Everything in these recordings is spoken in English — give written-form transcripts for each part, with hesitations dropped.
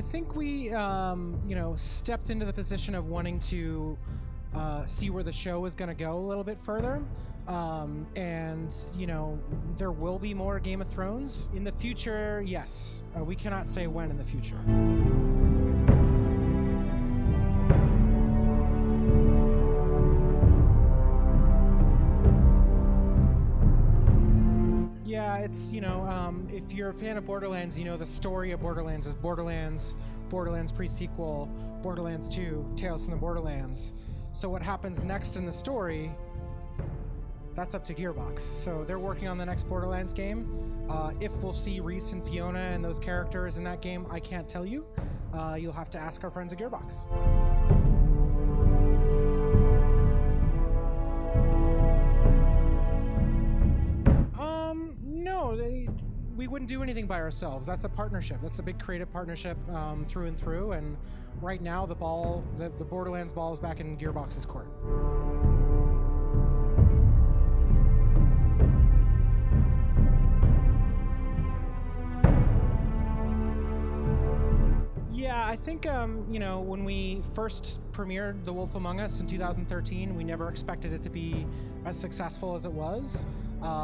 think we, stepped into the position of wanting to see where the show is going to go a little bit further. There will be more Game of Thrones in the future. Yes, we cannot say when in the future. Yeah, it's, if you're a fan of Borderlands, the story of Borderlands is Borderlands pre-sequel, Borderlands 2, Tales from the Borderlands. So what happens next in the story, that's up to Gearbox. So they're working on the next Borderlands game. If we'll see Reese and Fiona and those characters in that game, I can't tell you. You'll have to ask our friends at Gearbox. No, we wouldn't do anything by ourselves. That's a partnership. That's a big creative partnership through and through. And right now, the Borderlands ball is back in Gearbox's court. Yeah, I think, when we first premiered The Wolf Among Us in 2013, we never expected it to be as successful as it was.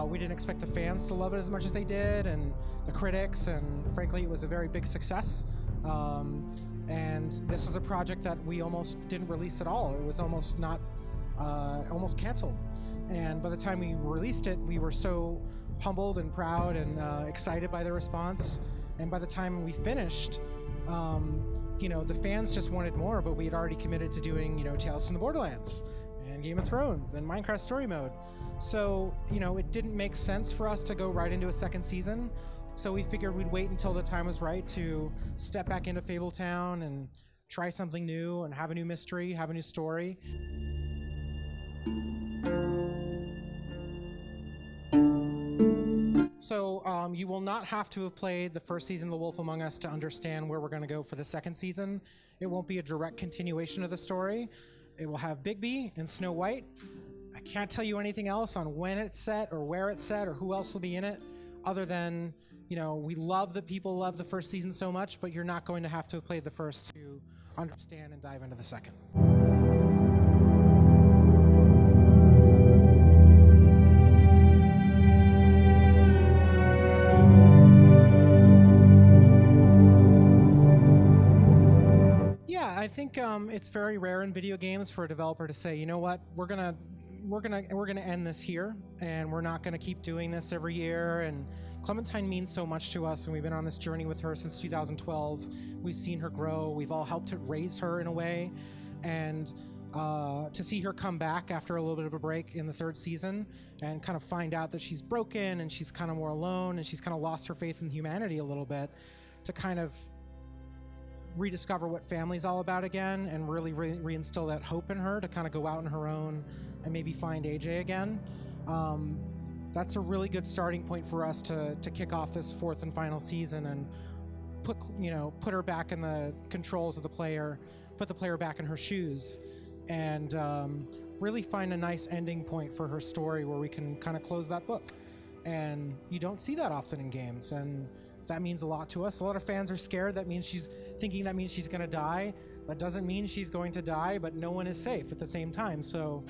We didn't expect the fans to love it as much as they did, and the critics, and frankly, it was a very big success. And this was a project that we almost didn't release at all. It was almost canceled. And by the time we released it, we were so humbled and proud and excited by the response. And by the time we finished, the fans just wanted more, but we had already committed to doing, Tales from the Borderlands and Game of Thrones and Minecraft Story Mode. So, it didn't make sense for us to go right into a second season. So we figured we'd wait until the time was right to step back into Fabletown and try something new and have a new mystery, have a new story. So you will not have to have played the first season of The Wolf Among Us to understand where we're going to go for the second season. It won't be a direct continuation of the story. It will have Bigby and Snow White. I can't tell you anything else on when it's set or where it's set or who else will be in it, other than, we love that people love the first season so much, but you're not going to have to have played the first to understand and dive into the second. I think it's very rare in video games for a developer to say, you know what, we're gonna end this here, and we're not gonna keep doing this every year. And Clementine means so much to us, and we've been on this journey with her since 2012. We've seen her grow. We've all helped to raise her in a way, and to see her come back after a little bit of a break in the third season and kind of find out that she's broken and she's kind of more alone and she's kind of lost her faith in humanity a little bit, to kind of rediscover what family's all about again and really reinstill that hope in her to kind of go out on her own and maybe find AJ again. That's a really good starting point for us to kick off this fourth and final season and put her back in the controls of the player, put the player back in her shoes, and really find a nice ending point for her story where we can kind of close that book. And you don't see that often in games, and that means a lot to us. A lot of fans are scared. That means she's going to die. That doesn't mean she's going to die, but no one is safe at the same time. So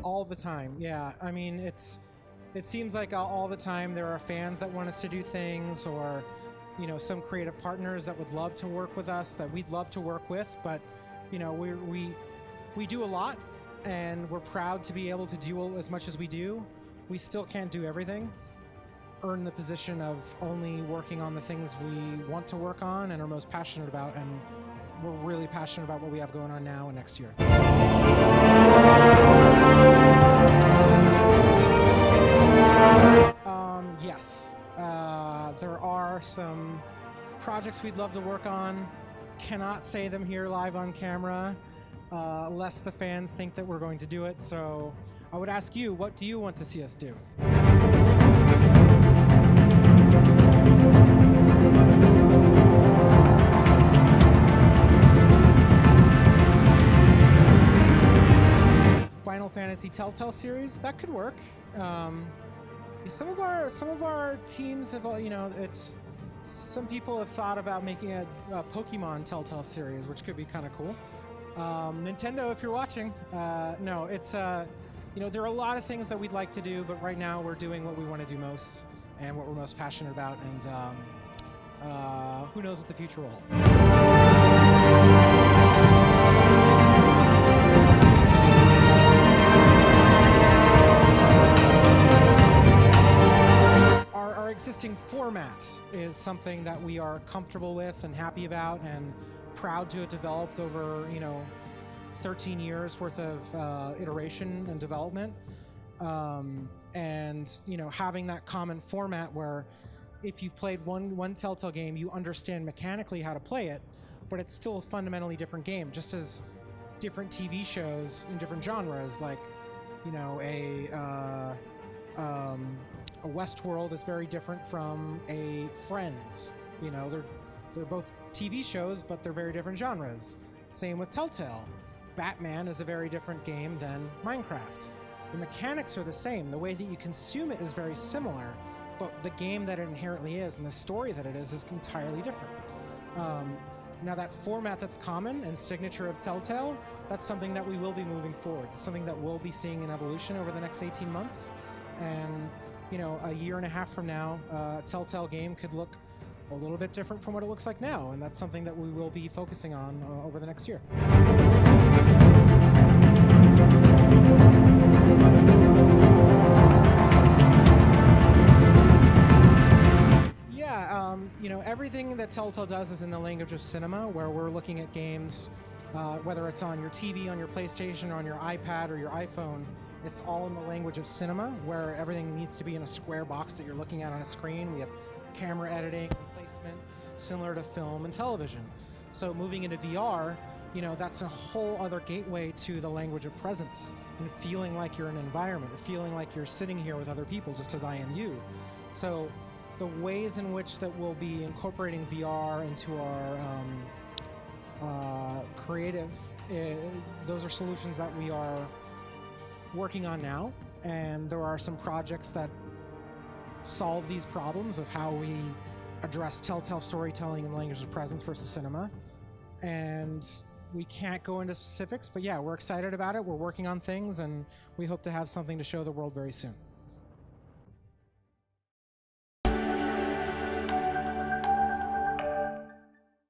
all the time, yeah. I mean, it seems like all the time there are fans that want us to do things, or some creative partners that would love to work with us, that we'd love to work with, but we do a lot, and we're proud to be able to do as much as we do. We still can't do everything. Earn the position of only working on the things we want to work on and are most passionate about, and we're really passionate about what we have going on now and next year. Yes. There are some projects we'd love to work on. Cannot say them here live on camera, lest the fans think that we're going to do it. So I would ask you, what do you want to see us do? Final Fantasy Fantasy Telltale series, that could work. Some of our teams have, it's some people have thought about making a Pokemon Telltale series, which could be kind of cool. Nintendo, if you're watching, no, it's there are a lot of things that we'd like to do, but right now we're doing what we want to do most and what we're most passionate about, and who knows what the future will hold. Our existing format is something that we are comfortable with and happy about and proud to have developed over 13 years worth of iteration and development, and having that common format where if you've played one Telltale game, you understand mechanically how to play it, but it's still a fundamentally different game, just as different TV shows in different genres, like a Westworld is very different from a Friends. They're both TV shows, but they're very different genres. Same with Telltale. Batman is a very different game than Minecraft. The mechanics are the same. The way that you consume it is very similar, but the game that it inherently is and the story that it is entirely different. Now that format that's common and signature of Telltale, that's something that we will be moving forward. It's something that we'll be seeing in evolution over the next 18 months. And a year and a half from now, a Telltale game could look a little bit different from what it looks like now, and that's something that we will be focusing on over the next year. Everything that Telltale does is in the language of cinema, where we're looking at games, whether it's on your TV, on your PlayStation, or on your iPad or your iPhone. It's all in the language of cinema, where everything needs to be in a square box that you're looking at on a screen. We have camera editing and placement similar to film and television. So moving into VR, that's a whole other gateway to the language of presence and feeling like you're in an environment, feeling like you're sitting here with other people just as I am you. So the ways in which that we'll be incorporating VR into our creative, those are solutions that we are working on now, and there are some projects that solve these problems of how we address Telltale storytelling in the language of presence versus cinema. And we can't go into specifics, but yeah, we're excited about it. We're working on things, and we hope to have something to show the world very soon.